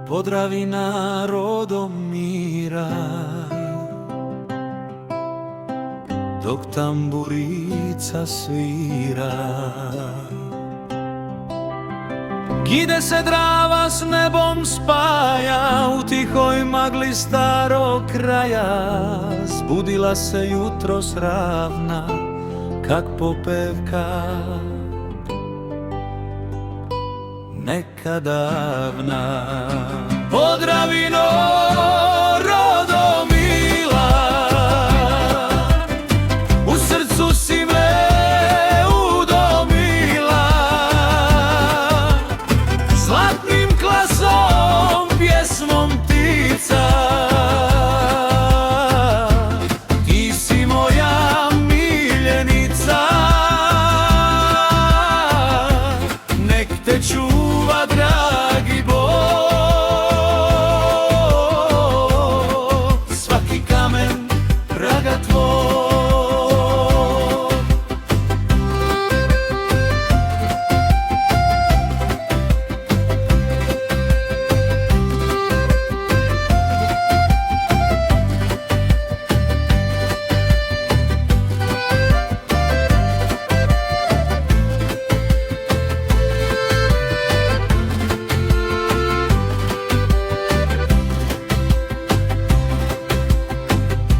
Podravina Rodomira, dok tamburica svira. Gide se Drava s nebom spaja, u tihoj magli starog kraja. Zbudila se jutros ravna, kak popevka neka davna. Podravino Rodomila, u srcu si me udomila. Zlatnim glasom, pjesmom ptica, ti si moja miljenica. Nek te čuva dragi Bog, svaki kamen praga tvoj.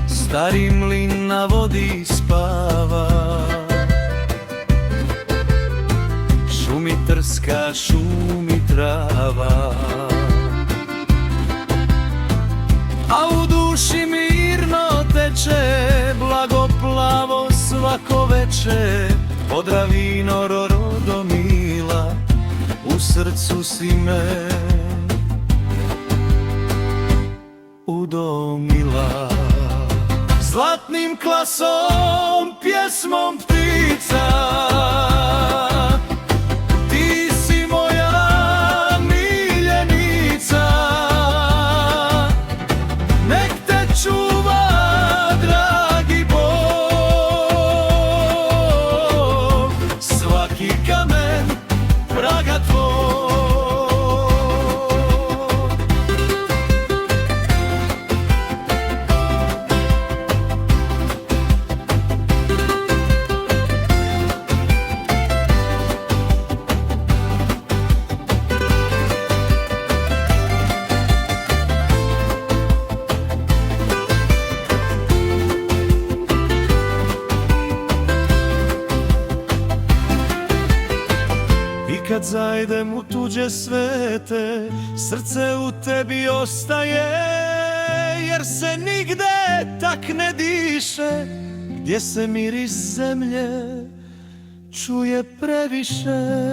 Stari mlin na vodi spava, šumi trska, šumi trava. A u duši mirno teče, blagoplavo svako veče. Podravino Rodomila, u srcu si me udomila. Zlatnim glasom, pjesmom ptica, ti si moja miljenica. Nek te čuva dragi Bog, svaki kamen praga tvoj. Kad zajdem u tuđe svete, srce u tebi ostaje, jer se nigde tak ne diše, gdje se miris zemlje čuje previše.